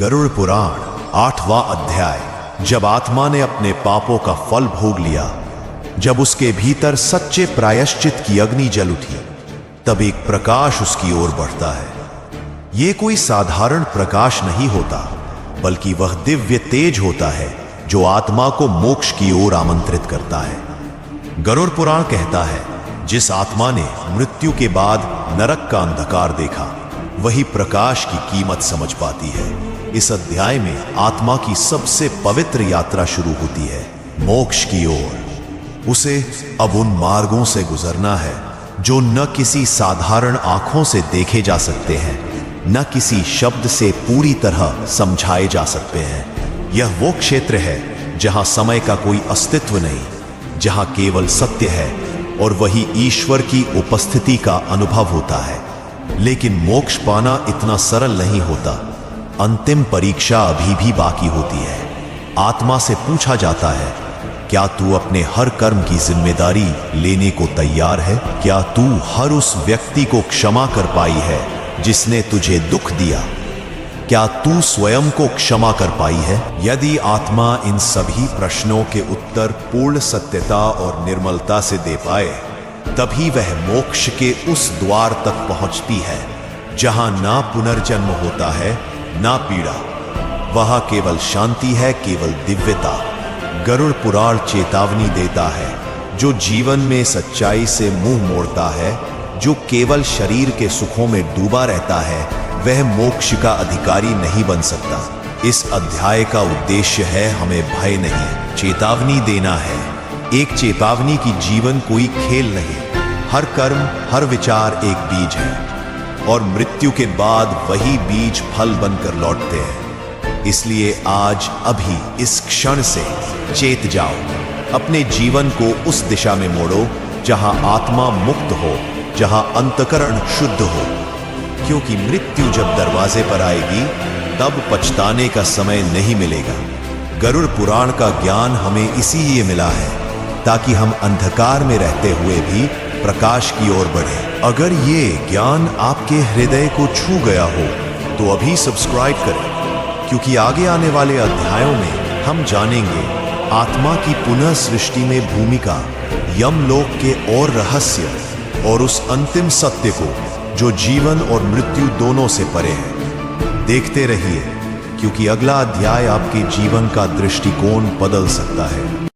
गरुड़ पुराण 8वां अध्याय। जब आत्मा ने अपने पापों का फल भोग लिया, जब उसके भीतर सच्चे प्रायश्चित की अग्नि जल उठी, तब एक प्रकाश उसकी ओर बढ़ता है। यह कोई साधारण प्रकाश नहीं होता, बल्कि वह दिव्य तेज होता है जो आत्मा को मोक्ष की ओर आमंत्रित करता है। गरुड़ पुराण कहता है, जिस आत्मा ने मृत्यु के बाद नरक का अंधकार देखा, वही प्रकाश की कीमत समझ पाती है। इस अध्याय में आत्मा की सबसे पवित्र यात्रा शुरू होती है, मोक्ष की ओर। उसे अब उन मार्गों से गुजरना है जो न किसी साधारण आंखों से देखे जा सकते हैं, न किसी शब्द से पूरी तरह समझाए जा सकते हैं। यह वो क्षेत्र है जहां समय का कोई अस्तित्व नहीं, जहां केवल सत्य है और वही ईश्वर की उपस्थिति का अनुभव होता है। लेकिन मोक्ष पाना इतना सरल नहीं होता। अंतिम परीक्षा अभी भी बाकी होती है। आत्मा से पूछा जाता है, क्या तू अपने हर कर्म की जिम्मेदारी लेने को तैयार है? क्या तू हर उस व्यक्ति को क्षमा कर पाई है जिसने तुझे दुख दिया? क्या तू स्वयं को क्षमा कर पाई है? यदि आत्मा इन सभी प्रश्नों के उत्तर पूर्ण सत्यता और निर्मलता से दे पाए, तभी वह मोक्ष के उस द्वार तक पहुंचती है जहां ना पुनर्जन्म होता है, ना पीड़ा। वहां केवल शांति है, केवल दिव्यता। गरुड़ पुराण चेतावनी देता है, जो जीवन में सच्चाई से मुंह मोड़ता है, जो केवल शरीर के सुखों में डूबा रहता है, वह मोक्ष का अधिकारी नहीं बन सकता। इस अध्याय का उद्देश्य है हमें भय नहीं, चेतावनी देना है। एक चेतावनी की जीवन कोई खेल नहीं। हर कर्म, हर विचार एक बीज है और मृत्यु के बाद वही बीज फल बनकर लौटते हैं। इसलिए आज अभी इस क्षण से चेत जाओ, अपने जीवन को उस दिशा में मोड़ो जहां आत्मा मुक्त हो, जहां अंतःकरण शुद्ध हो। क्योंकि मृत्यु जब दरवाजे पर आएगी, तब पछताने का समय नहीं मिलेगा। गरुड़ पुराण का ज्ञान हमें इसीलिए मिला है ताकि हम अंधकार में रहते हुए भी प्रकाश की ओर बढ़े। अगर ये ज्ञान आपके हृदय को छू गया हो तो अभी सब्सक्राइब करें, क्योंकि आगे आने वाले अध्यायों में हम जानेंगे आत्मा की पुनः सृष्टि में भूमिका, यमलोक के और रहस्य और उस अंतिम सत्य को जो जीवन और मृत्यु दोनों से परे है। देखते रहिए, क्योंकि अगला अध्याय आपके जीवन का दृष्टिकोण बदल सकता है।